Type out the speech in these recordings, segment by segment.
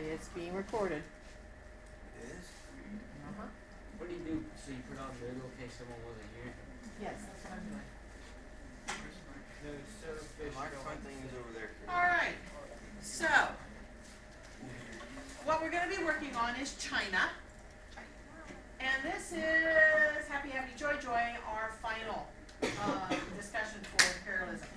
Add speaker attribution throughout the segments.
Speaker 1: it's being recorded.
Speaker 2: It is?
Speaker 1: Uh-huh.
Speaker 3: What do you do? So you put on video in case someone wasn't here?
Speaker 1: Yes, that's what I'm doing.
Speaker 4: No, so
Speaker 2: The
Speaker 4: fish
Speaker 2: microphone
Speaker 4: going.
Speaker 2: thing is over there.
Speaker 1: Alright, so, what we're gonna be working on is China. And this is Happy Happy Joy Joy, our final discussion for imperialism.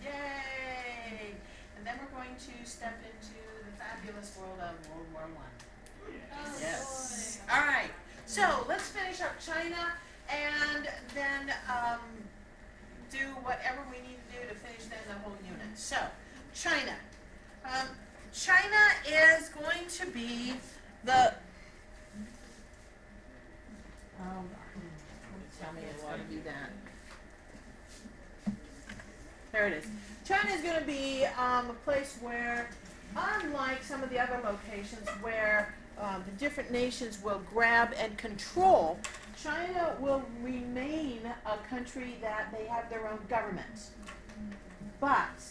Speaker 1: Yay! And then we're going to step into the fabulous world of World War I. Yes. Alright, so let's finish up China and then do whatever we need to do to finish then the whole unit. So, China. China is going to be the tell me it's going to be that. There it is. China is going to be a place where, unlike some of the other locations where the different nations will grab and control, China will remain a country that they have their own government. But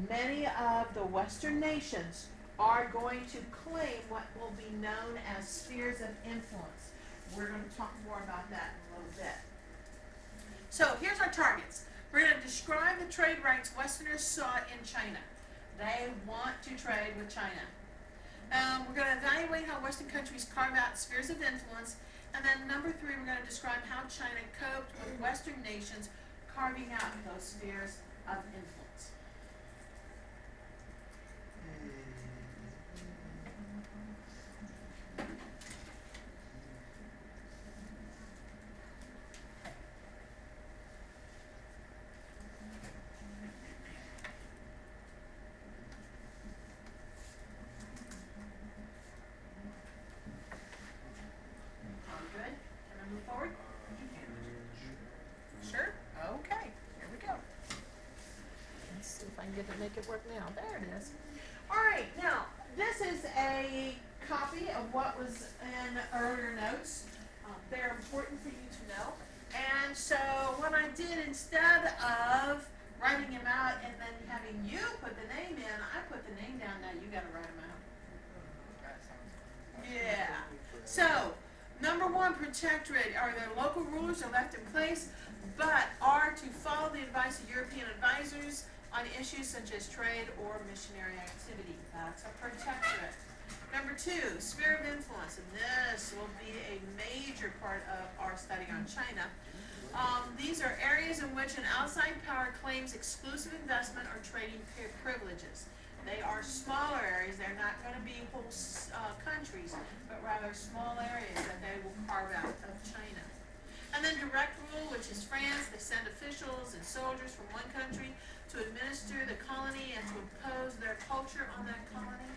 Speaker 1: many of the Western nations are going to claim what will be known as spheres of influence. We're going to talk more about that in a little bit. So here's our targets. We're going to describe the trade rights Westerners sought in China. They want to trade with China. We're going to evaluate how Western countries carve out spheres of influence. And then number 3, we're going to describe how China coped with Western nations carving out those spheres of influence. All good? Can I move forward? Sure? Okay, here we go. Let's see if I can make it work now. There it is. Alright, now, this is a copy of what was in earlier notes. They're important for you to know. And so what I did, instead of writing them out and then having you put the name in, I put the name down. Now you gotta write them out. Yeah. So, number 1, protectorate. Are their local rulers are left in place, but are to follow the advice of European advisors on issues such as trade or missionary activity. That's a protectorate. Number 2, sphere of influence, and this will be a major part of our study on China. These are areas in which an outside power claims exclusive investment or trading privileges. They are smaller areas. They're not going to be whole countries, but rather small areas that they will carve out of China. And then direct rule, which is France. They send officials and soldiers from one country to administer the colony and to impose their culture on that colony.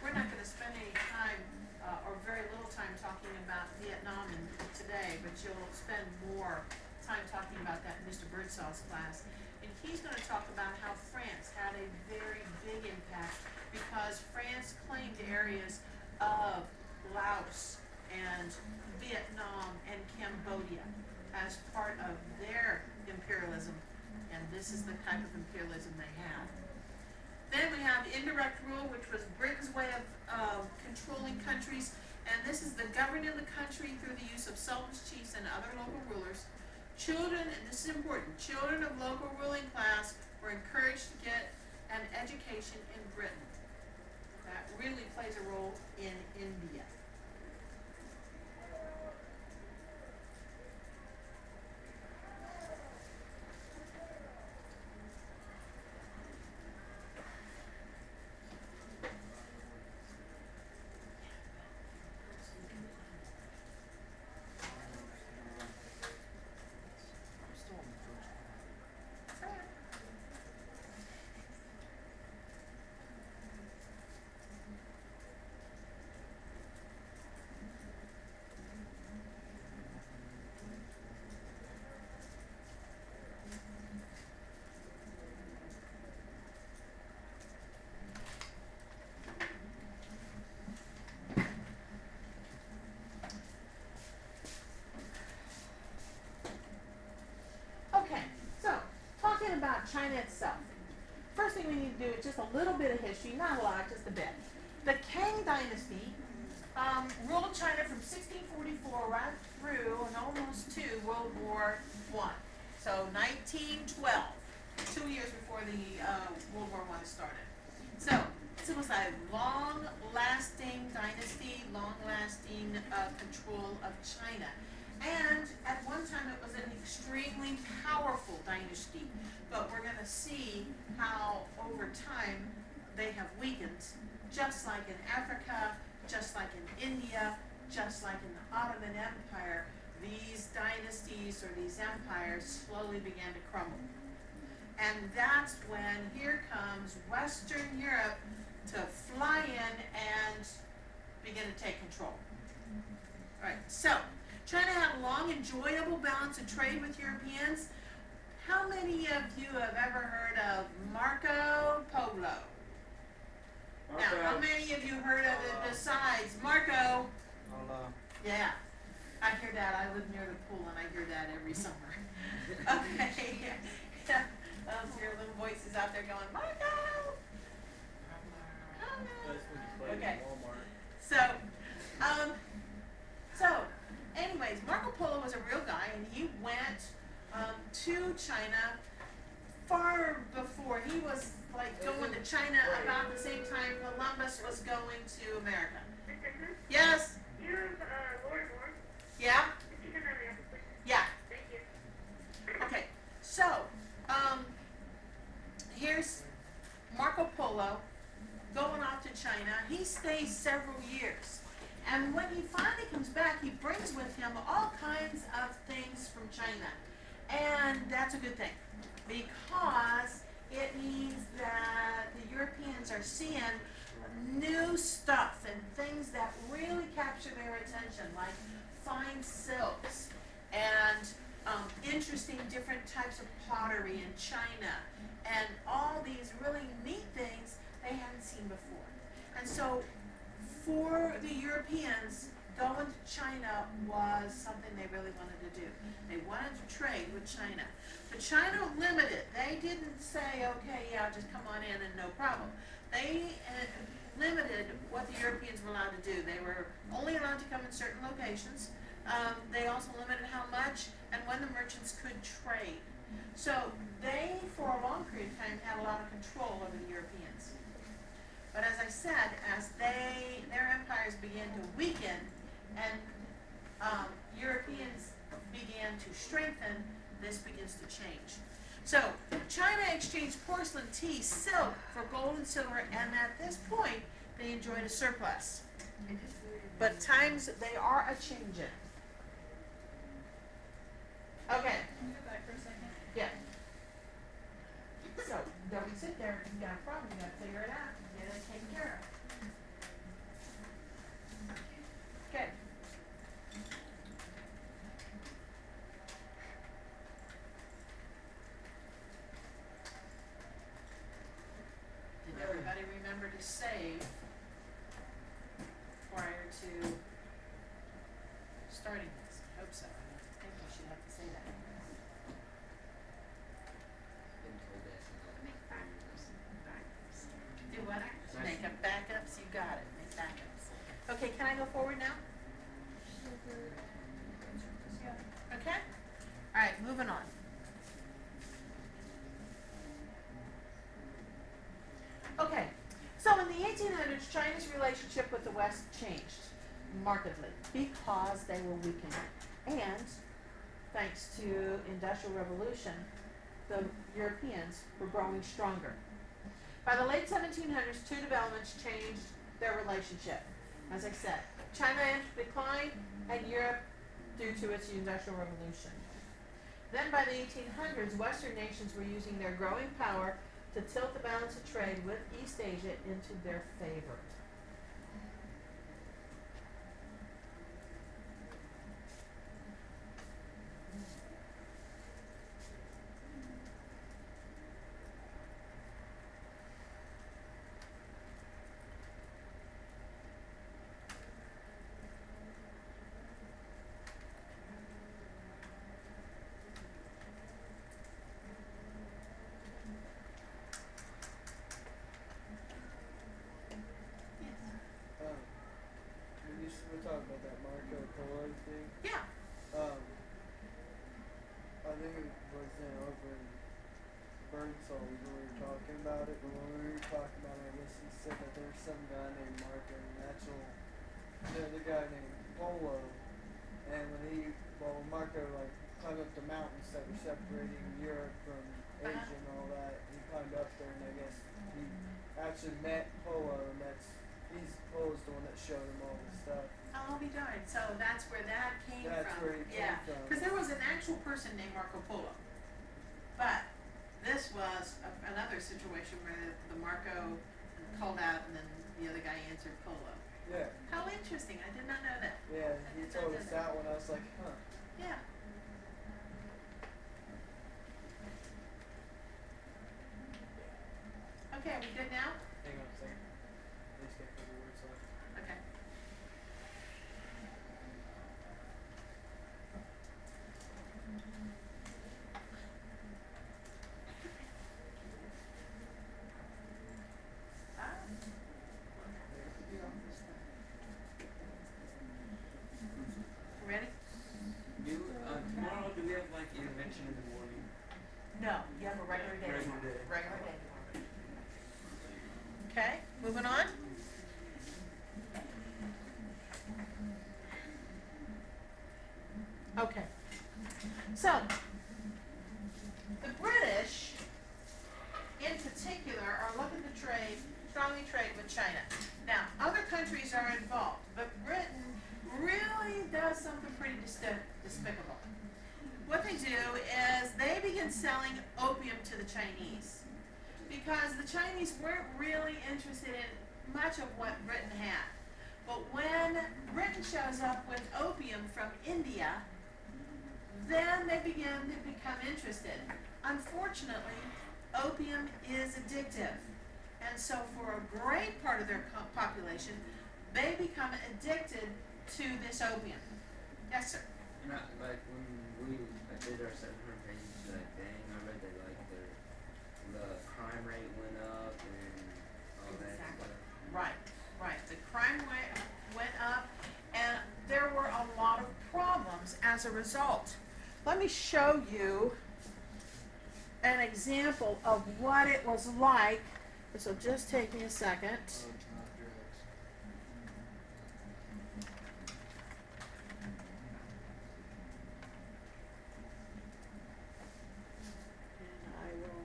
Speaker 1: We're not going to spend any time, or very little time, talking about Vietnam today, but you'll spend more time talking about that in Mr. Birdsall's class. And he's going to talk about how France had a very big impact because France claimed areas of Laos and Vietnam and Cambodia as part of their imperialism, and this is the type of imperialism they had. Then we have indirect rule, which was Britain's way of controlling countries, and this is the governing of the country through the use of sultans, chiefs, and other local rulers. Children, and this is important, children of local ruling class were encouraged to get an education in Britain. That really plays a role in India.
Speaker 2: I'm still on the first one.
Speaker 1: Okay, so talking about China itself. First thing we need to do is just a little bit of history, not a lot, just a bit. The Qing dynasty ruled China from 1644 right through and almost to World War I. So 1912, 2 years before the World War I started. So this was a long-lasting dynasty, long-lasting control of China. And at one time it was an extremely powerful dynasty. But we're going to see how over time they have weakened, just like in Africa, just like in India, just like in the Ottoman Empire. These dynasties or these empires slowly began to crumble. And that's when here comes Western Europe to fly in and begin to take control. All right, so China had a long, enjoyable balance of trade with Europeans. How many of you have ever heard of Marco Polo? Now, how many of you heard of it besides Marco? Yeah, I hear that. I live near the pool and I hear that every summer. Okay, yeah. Those your little voices out there going, Marco!
Speaker 4: That's when you play
Speaker 1: Okay.
Speaker 4: in Walmart.
Speaker 1: So, anyways, Marco Polo was a real guy, and he went to China far before. He was like going to China about the same time Columbus was going to America. Yes?
Speaker 5: Lord Moore.
Speaker 1: Yeah?
Speaker 5: Did you come out of the
Speaker 1: Yeah.
Speaker 5: Thank you.
Speaker 1: Okay. So, here's Marco Polo going off to China. He stays several years. And when he finally comes back, he brings with him all kinds of things from China. And that's a good thing, because it means that the Europeans are seeing new stuff and things that really capture their attention, like fine silks and interesting different types of pottery in China, and all these really neat things they hadn't seen before. And so for the Europeans, going to China was something they really wanted to do. They wanted to trade with China. But China limited. They didn't say, okay, yeah, just come on in and no problem. They limited what the Europeans were allowed to do. They were only allowed to come in certain locations. They also limited how much and when the merchants could trade. So they, for a long period of time, had a lot of control over the Europeans. But as I said, as their empires began to weaken and Europeans began to strengthen, this begins to change. So China exchanged porcelain, tea, silk for gold and silver, and at this point they enjoyed a surplus. But times, they are a-changing. Okay.
Speaker 6: Can you go back for a second?
Speaker 1: Yeah. So, don't sit there. If you got a problem, you gotta figure it out. Get it taken care of. Okay. Did everybody remember to save prior to starting this? I hope so. I think we should have to say that.
Speaker 3: Been told that since I was
Speaker 5: Make backups.
Speaker 1: Do what?
Speaker 3: Sorry.
Speaker 1: Make up backups, you got it, make backups. Okay, can I go forward now? Okay? Alright, moving on. Okay, so in the 1800s, China's relationship with the West changed markedly because they were weakening. And thanks to Industrial Revolution, the Europeans were growing stronger. By the late 1700s, two developments changed their relationship. As I said, China entered decline and Europe due to its Industrial Revolution. Then by the 1800s, Western nations were using their growing power to tilt the balance of trade with East Asia into their favor.
Speaker 6: that Marco Polo thing.
Speaker 1: Yeah.
Speaker 6: I think it was over in Birdsall when we were talking about it, but when we were talking about it, I guess he said that there's some guy named Marco, and the other guy named Polo, and when Marco like climbed up the mountains that were separating Europe from Asia and all that, he climbed up there, and I guess he actually met Polo, and Polo's the one that showed him all the stuff.
Speaker 1: I'll be darned. So that's where that came
Speaker 6: That's
Speaker 1: from.
Speaker 6: where it came
Speaker 1: Yeah,
Speaker 6: from.
Speaker 1: because there was an actual person named Marco Polo, but this was another situation where the Marco called out and then the other guy answered Polo.
Speaker 6: Yeah.
Speaker 1: How interesting! I did not know that.
Speaker 6: Yeah,
Speaker 1: I
Speaker 6: he
Speaker 1: did not
Speaker 6: told
Speaker 1: know
Speaker 6: us that one. I was like, huh.
Speaker 1: Yeah. Okay, are we good now?
Speaker 6: Hang on a second. Let's get the words left.
Speaker 1: Okay. Ready?
Speaker 3: Tomorrow, do we have like intervention in the morning?
Speaker 1: No, you have a regular day.
Speaker 3: Regular day.
Speaker 1: Regular day tomorrow. Okay, moving on. Okay. So, the British, in particular, are looking to strongly trade with China. Now, other countries are involved, but Britain really does something pretty despicable. What they do is they begin selling opium to the Chinese because the Chinese weren't really interested in much of what Britain had. But when Britain shows up with opium from India, then they begin to become interested. Unfortunately, opium is addictive. And so for a great part of their population, they become addicted to this opium. Yes, sir.
Speaker 3: And like when we did our 700 pages thing, I read that like the crime rate went up and all that stuff.
Speaker 1: Right, right. The crime rate went up, and there were a lot of problems as a result. Let me show you an example of what it was like. This will just take me a second.
Speaker 2: Oh, it's not drugs.
Speaker 1: And I will.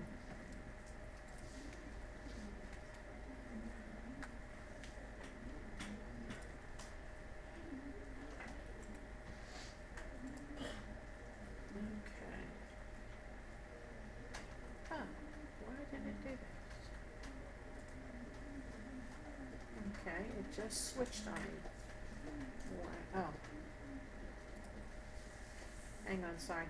Speaker 1: Okay. Huh, why didn't it do that? Okay, it just switched on me. Why? Oh. Hang on, sorry.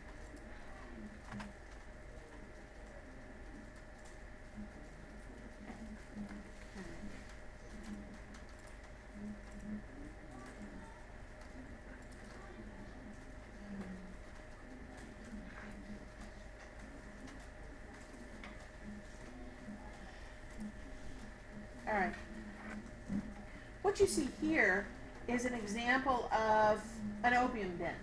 Speaker 1: All right. What you see here is an example of an opium den.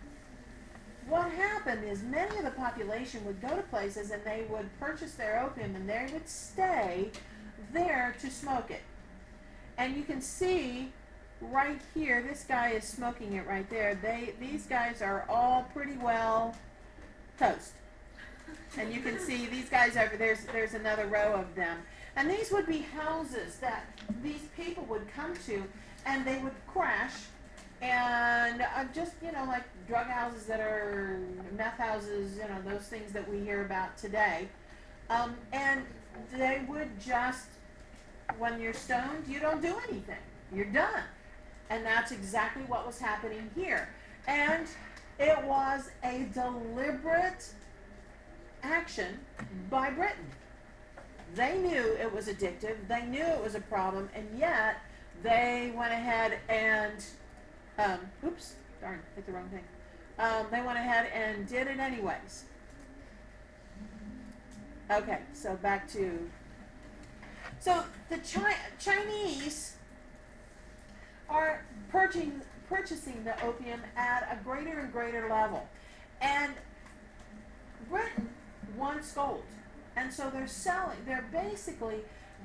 Speaker 1: What happened is many of the population would go to places and they would purchase their opium and they would stay there to smoke it. And you can see right here, this guy is smoking it right there. These guys are all pretty well toast. And you can see these guys over there's another row of them. And these would be houses that these people would come to, and they would crash, and just, like drug houses that are meth houses, those things that we hear about today. And they would just, when you're stoned, you don't do anything. You're done. And that's exactly what was happening here. And it was a deliberate action by Britain. They knew it was addictive, they knew it was a problem, and yet they went ahead and, oops, darn, hit the wrong thing. They went ahead and did it anyways. Okay, so back to, so the Chinese are purchasing the opium at a greater and greater level. And Britain wants gold. And so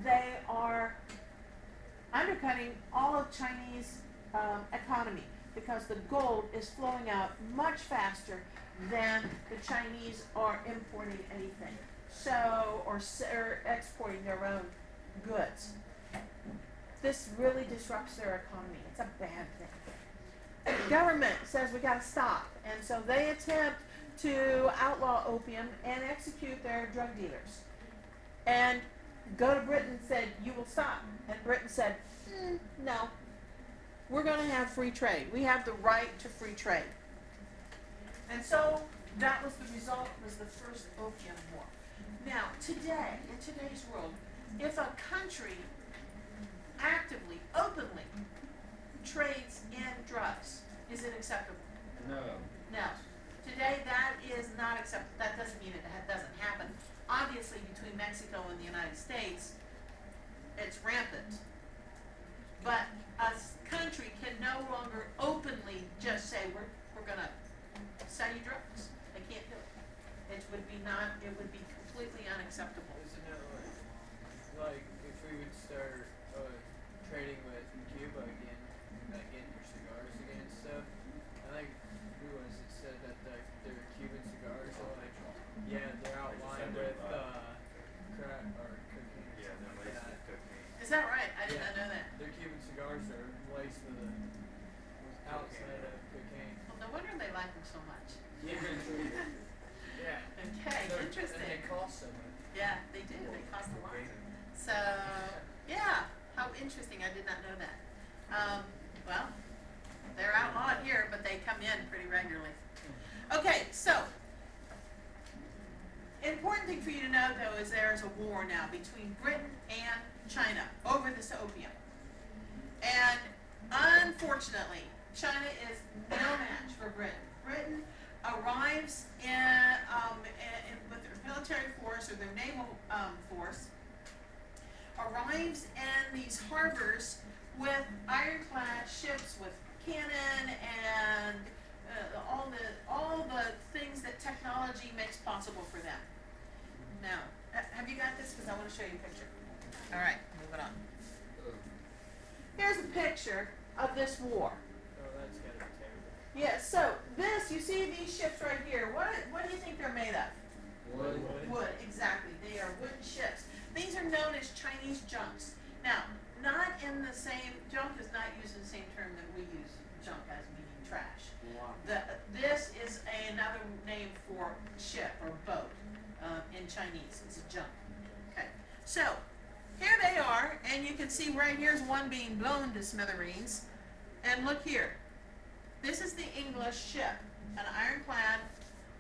Speaker 1: they are undercutting all of Chinese economy because the gold is flowing out much faster than the Chinese are importing anything. Or exporting their own goods. This really disrupts their economy. It's a bad thing. The government says we got to stop, and so they attempt to outlaw opium and execute their drug dealers. And go to Britain and said, you will stop. And Britain said, no. We're going to have free trade. We have the right to free trade. And so that was the result, was the first opium war. Now, today, in today's world, if a country actively, openly trades in drugs, is it acceptable?
Speaker 3: No.
Speaker 1: No. Today, that is not acceptable. That doesn't mean it doesn't happen. Obviously, between Mexico and the United States, it's rampant. But a country can no longer openly just say, we're going to sell you drugs. They can't do it. It would be completely unacceptable.
Speaker 6: Isn't it like if we would start trading with Cuba again, like getting your cigars again and stuff? I think who was it said that their Cuban cigars are like, yeah, they're outlined with crack or cocaine.
Speaker 2: Yeah, they're laced with cocaine.
Speaker 1: Is that right? I did not know that.
Speaker 6: Their Cuban cigars are laced with outside of cocaine.
Speaker 1: Well, no wonder they like them so much.
Speaker 6: Yeah.
Speaker 1: Okay,
Speaker 6: And
Speaker 1: interesting.
Speaker 6: they cost so much.
Speaker 1: Yeah, they do. They cost a lot. So, yeah, how interesting. I did not know that. Well, they're outlawed here, but they come in pretty regularly. Okay, so, important thing for you to know, though, is there is a war now between Britain and China over this opium. And unfortunately, China is no match for Britain. Britain arrives with their military force or their naval force, arrives in these harbors with ironclad ships with cannon and all the things that technology makes possible for them. Now, have you got this? Because I want to show you a picture. All right, moving on. Here's a picture of this war.
Speaker 6: Oh, that's gotta be terrible.
Speaker 1: Yeah, so you see these ships right here. What do you think they're made of?
Speaker 3: Wood.
Speaker 1: Wood, exactly. They are wooden ships. These are known as Chinese junks. Now, not in the same, junk is not used in the same term that we use junk as meaning trash. This is another name for ship or boat in Chinese. It's a junk. Okay, so here they are, and you can see right here's one being blown to smithereens. And look here. This is the English ship, an ironclad,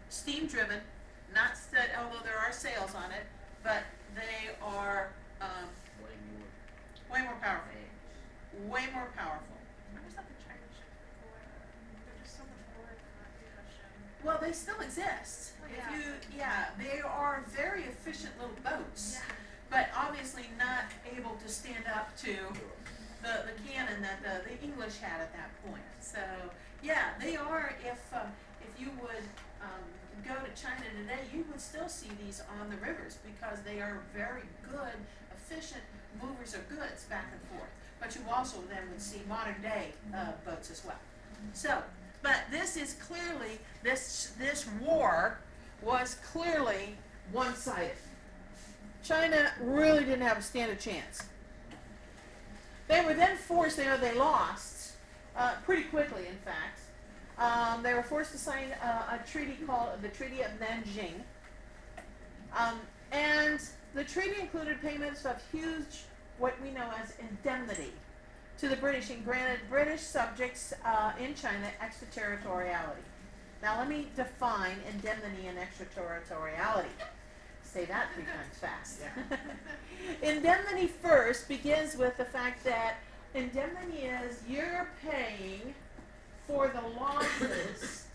Speaker 1: steam-driven, not set, although there are sails on it, but they are way more powerful. Way more powerful.
Speaker 4: I always thought the Chinese ships were cooler. They're just so much cooler than the US ship.
Speaker 1: Well, they still exist.
Speaker 4: Oh, yeah.
Speaker 1: They are very efficient little boats,
Speaker 4: Yeah.
Speaker 1: but obviously not able to stand up to the cannon that the English had at that point. So, yeah, they are. If you would go to China today, you would still see these on the rivers because they are very good, efficient movers of goods back and forth. But you also then would see modern day boats as well. So, but this is clearly, this war was clearly one-sided. China really didn't have a stand a chance. They were then forced, they lost pretty quickly, in fact. They were forced to sign a treaty called the Treaty of Nanjing. And the treaty included payments of huge, what we know as indemnity to the British, and granted British subjects in China extraterritoriality. Now let me define indemnity and extraterritoriality. Say that 3 times fast. Indemnity first begins with the fact that indemnity is you're paying for the losses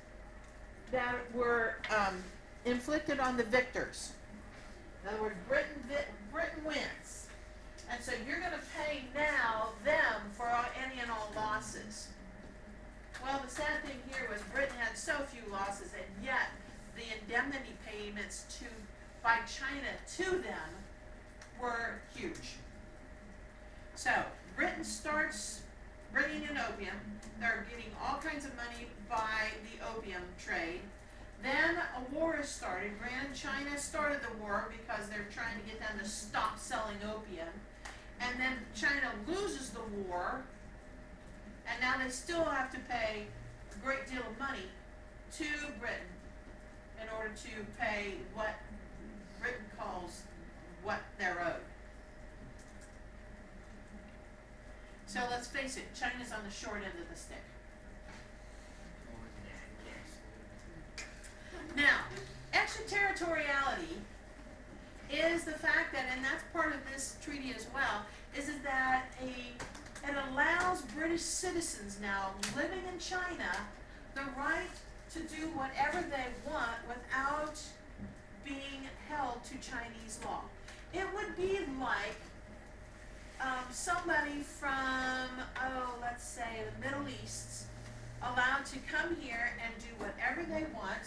Speaker 1: that were inflicted on the victors. In other words, Britain wins. And so you're going to pay now them for any and all losses. sad thing here was Britain had so few losses, and yet the indemnity payments by China to them were huge. So Britain starts bringing in opium. They're getting all kinds of money by the opium trade. Then a war is started. China started the war because they're trying to get them to stop selling opium. And then China loses the war, and now they still have to pay a great deal of money to Britain in order to pay what Britain calls what they're owed. So let's face it, China's on the short end of the stick. Now, extraterritoriality is the fact that, and that's part of this treaty as well, is that it allows British citizens now living in China the right to do whatever they want without being held to Chinese law. It would be like somebody from, let's say the Middle East, allowed to come here and do whatever they want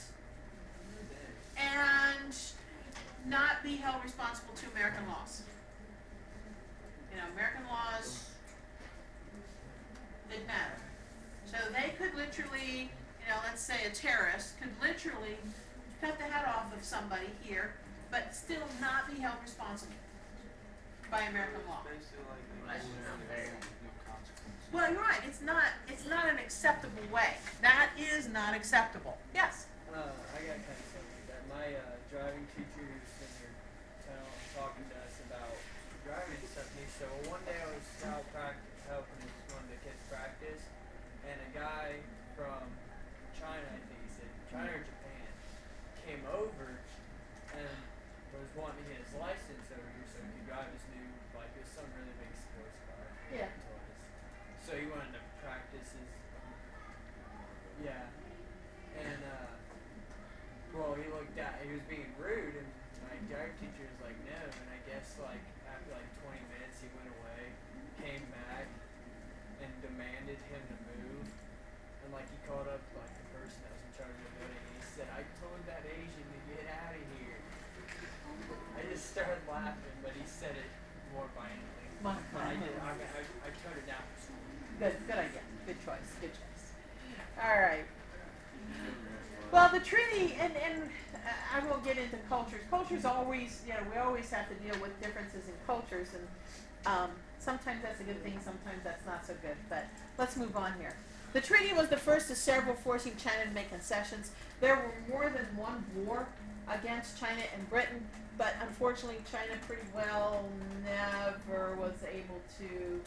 Speaker 1: and not be held responsible to American laws. You know, American laws didn't matter. So they could literally, you know, let's say a terrorist could literally cut the head off of somebody here, but still not be held responsible by American law.
Speaker 2: Basically like they
Speaker 3: That's
Speaker 2: do
Speaker 3: not
Speaker 2: it,
Speaker 3: fair.
Speaker 2: no consequences.
Speaker 1: Well, you're right. It's not an acceptable way. That is not acceptable. Yes.
Speaker 6: I got kind of something like that. My driving teacher who's in your town talking to us about driving and stuff. He said, well, one day I was out helping one of the kids practice, and a guy from China, I think he said, China or Japan, came over and was wanting to get his license over here so he could drive his new, like, it was some really big sports car.
Speaker 1: Yeah.
Speaker 6: He told us. So he wanted to practice his, yeah. And, well, he looked at, he was being rude, and my driving teacher was like, no, and I guess, like, after, like, 20 minutes, he went away, came back, and demanded him to move, and, like, he called up, like, the person that was in charge of the building, and he said, I told that Asian to get out of here. I just started laughing, but he said it more violently. But I turned it down for school.
Speaker 1: Good idea. Good choice. Good choice. All right. Well, the treaty, and I will get into cultures. Cultures always, you know, we always have to deal with differences in cultures, and sometimes that's a good thing, sometimes that's not so good. But let's move on here. The treaty was the first of several forcing China to make concessions. There were more than one war against China and Britain, but unfortunately China pretty well never was able to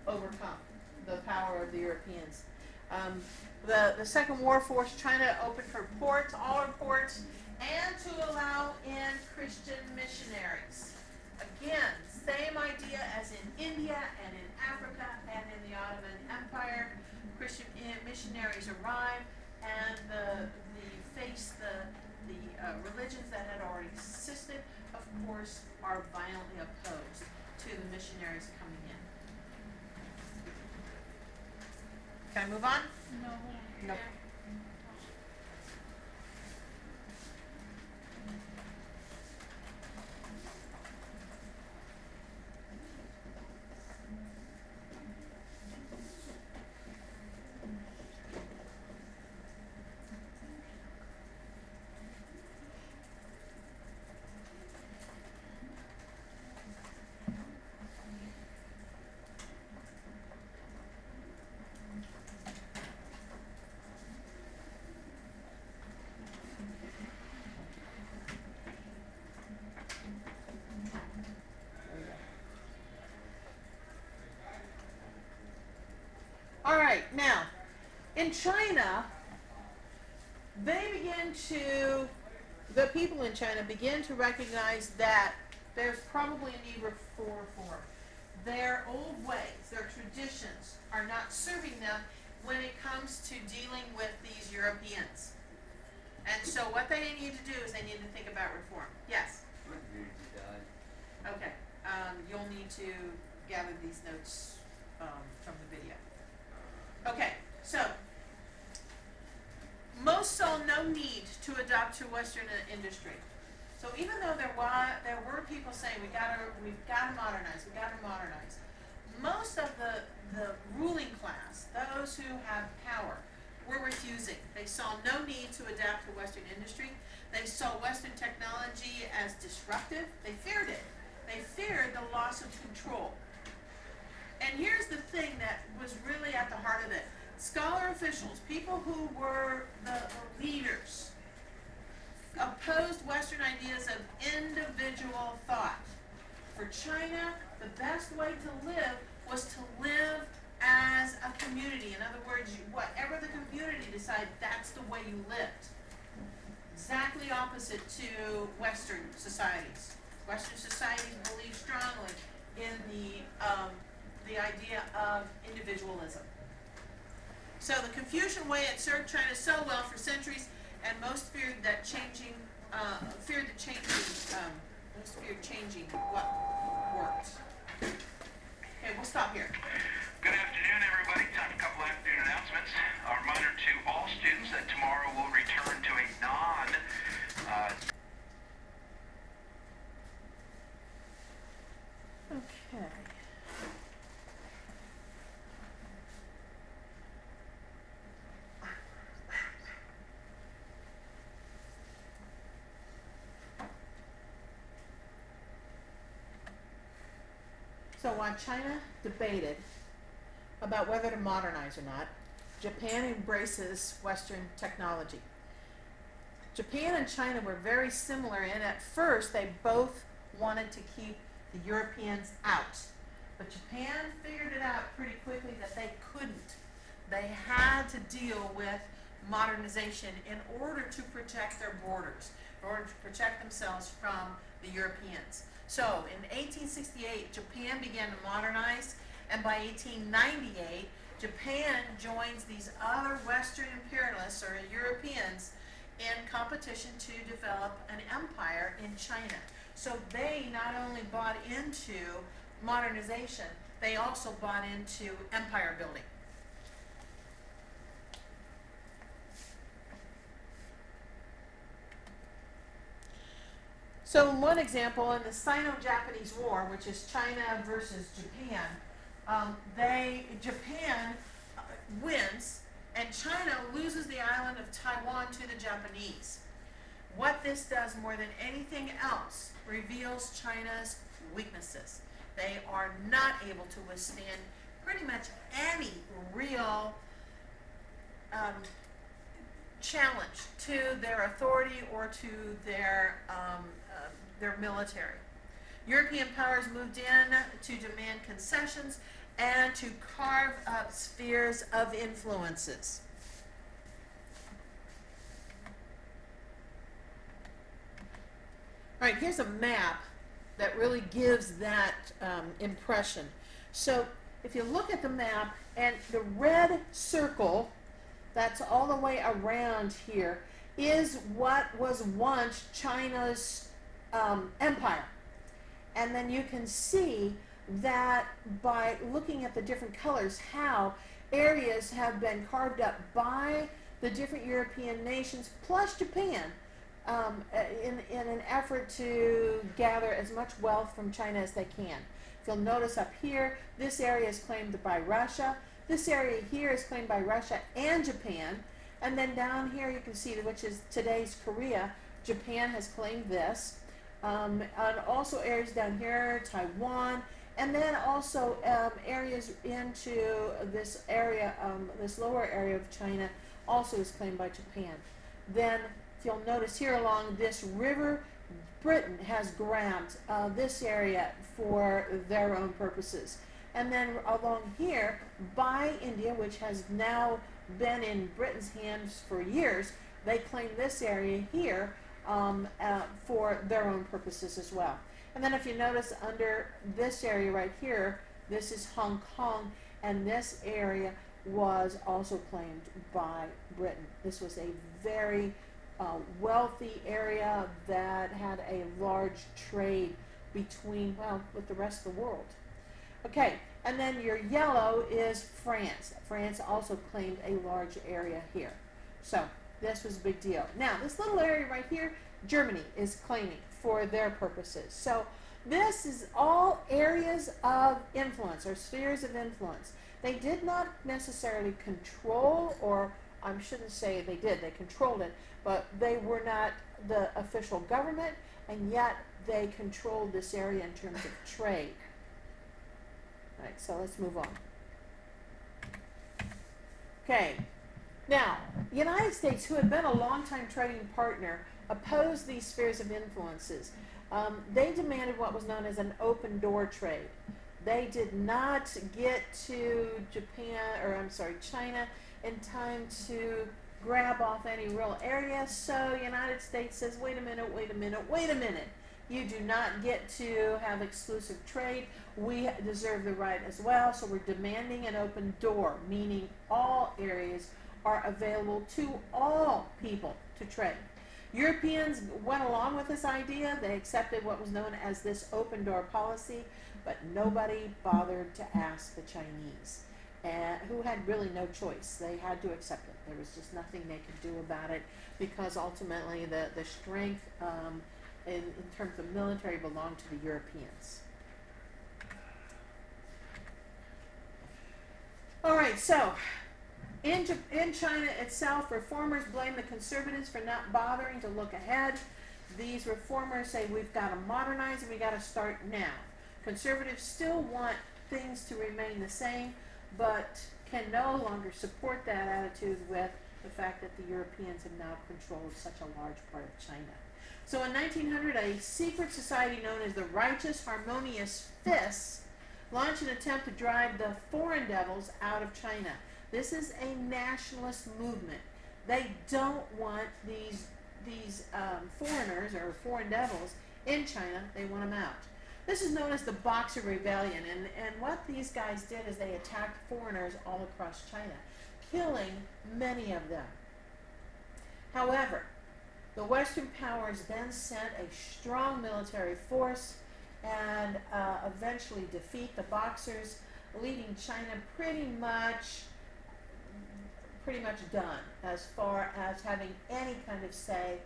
Speaker 1: overcome the power of the Europeans. The Second War forced China to open her ports, all her ports, and to allow in Christian missionaries. Again, same idea as in India and in Africa and in the Ottoman Empire. Christian missionaries arrive and face the religions that had already existed, of course, are violently opposed to the missionaries coming in. Can I move on?
Speaker 4: No, hold on.
Speaker 1: Nope. All right, now, in China, the people in China begin to recognize that there's probably a need for reform. Their old ways, their traditions are not serving them when it comes to dealing with these Europeans. And so what they need to do is they need to think about reform. Yes?
Speaker 3: My computer just died.
Speaker 1: Okay, you'll need to gather these notes from the video. Okay, So, most saw no need to adopt to Western industry. So even though there were people saying we've got to modernize, most of the ruling class, those who have power, were refusing. They saw no need to adapt to Western industry. They saw Western technology as disruptive. They feared it. They feared the loss of control. And here's the thing that was really at the heart of it. Scholar officials, people who were the leaders, opposed Western ideas of individual thought. For China, the best way to live was to live as a community. In other words, whatever the community decided, that's the way you lived. Exactly opposite to Western societies. Western societies believe strongly in the idea of individualism. So the Confucian way had served China so well for centuries, and most feared changing what worked. Okay, we'll stop here.
Speaker 7: Good afternoon, everybody. Time for a couple afternoon announcements. A reminder to all students that tomorrow we'll return to a
Speaker 1: Okay. So while China debated about whether to modernize or not, Japan embraces Western technology. Japan and China were very similar, and at first they both wanted to keep the Europeans out. But Japan figured it out pretty quickly that they couldn't. They had to deal with modernization in order to protect their borders, in order to protect themselves from the Europeans. So in 1868, Japan began to modernize, and by 1898, Japan joins these other Western imperialists or Europeans in competition to develop an empire in China. So they not only bought into modernization, they also bought into empire building. So one example, in the Sino-Japanese War, which is China versus Japan, Japan wins, and China loses the island of Taiwan to the Japanese. What this does more than anything else reveals China's weaknesses. They are not able to withstand pretty much any real challenge to their authority or to their military. European powers moved in to demand concessions and to carve up spheres of influences. All right, here's a map that really gives that impression. So if you look at the map, and the red circle that's all the way around here is what was once China's empire. And then you can see that by looking at the different colors, how areas have been carved up by the different European nations plus Japan in an effort to gather as much wealth from China as they can. If you'll notice up here, this area is claimed by Russia. This area here is claimed by Russia and Japan. And then down here you can see, which is today's Korea, Japan has claimed this. And also areas down here, Taiwan, and then also areas into this area, this lower area of China also is claimed by Japan. Then, if you'll notice here along this river, Britain has grabbed this area for their own purposes. And then along here, by India, which has now been in Britain's hands for years, they claim this area here for their own purposes as well. And then if you notice under this area right here, this is Hong Kong, and this area was also claimed by Britain. This was a very wealthy area that had a large trade between, well, with the rest of the world. Okay, And then your yellow is France. France also claimed a large area here. So this was a big deal. Now, this little area right here, Germany is claiming for their purposes. So this is all areas of influence or spheres of influence. They did not necessarily control, or I shouldn't say they did, they controlled it, but they were not the official government, and yet they controlled this area in terms of trade. All right, so let's move on. Okay, now, the United States, who had been a longtime trading partner, opposed these spheres of influences. They demanded what was known as an open door trade. They did not get to China in time to grab off any real area, so United States says, wait a minute. You do not get to have exclusive trade. We deserve the right as well, so we're demanding an open door, meaning all areas are available to all people to trade. Europeans went along with this idea. They accepted what was known as this open door policy, but nobody bothered to ask the Chinese, who had really no choice. They had to accept it. There was just nothing they could do about it, because ultimately the strength in terms of military belonged to the Europeans. All right, so in China itself, reformers blame the conservatives for not bothering to look ahead. These reformers say we've got to modernize and we've got to start now. Conservatives still want things to remain the same, but can no longer support that attitude with the fact that the Europeans have now controlled such a large part of China. So in 1900, a secret society known as the Righteous Harmonious Fists launched an attempt to drive the foreign devils out of China. This is a nationalist movement. They don't want these foreigners or foreign devils in China. They want them out. This is known as the Boxer Rebellion, and what these guys did is they attacked foreigners all across China, killing many of them. However, the Western powers then sent a strong military force and eventually defeat the Boxers, leaving China pretty much done as far as having any kind of say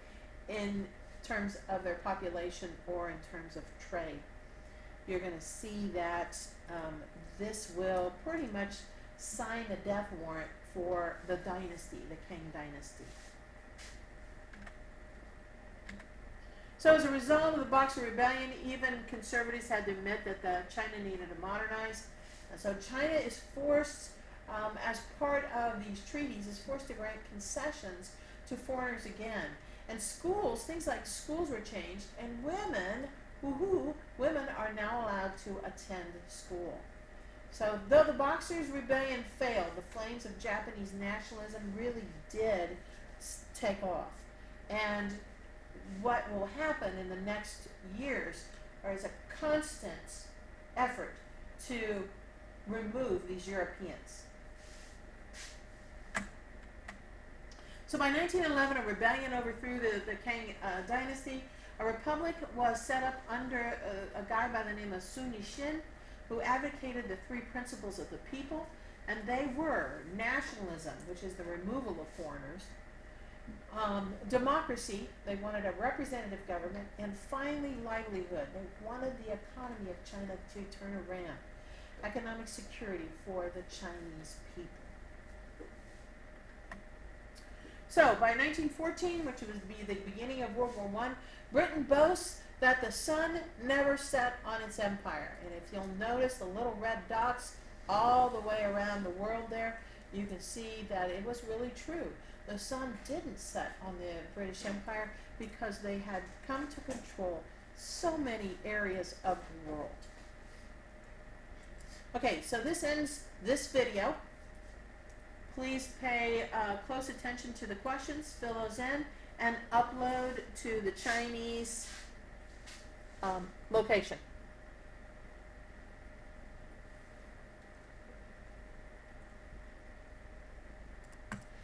Speaker 1: in terms of their population or in terms of trade. You're going to see that this will pretty much sign the death warrant for the dynasty, the Qing dynasty. So as a result of the Boxer Rebellion, even conservatives had to admit that China needed to modernize. And so China is forced, as part of these treaties, is forced to grant concessions to foreigners again. And schools, things like schools were changed, and women are now allowed to attend school. So though the Boxers' rebellion failed, the flames of Japanese nationalism really did take off. And what will happen in the next years is a constant effort to remove these Europeans. So by 1911, a rebellion overthrew the Qing dynasty. A republic was set up under a guy by the name of Sun Yat-sen, who advocated the three principles of the people, and they were nationalism, which is the removal of foreigners, democracy, they wanted a representative government, and finally livelihood. They wanted the economy of China to turn around. Economic security for the Chinese people. So by 1914, which would be the beginning of World War I, Britain boasts that the sun never set on its empire. And if you'll notice the little red dots all the way around the world there, you can see that it was really true. The sun didn't set on the British Empire because they had come to control so many areas of the world. Okay, so this ends this video. Please pay close attention to the questions, fill those in, and upload to the Chinese location.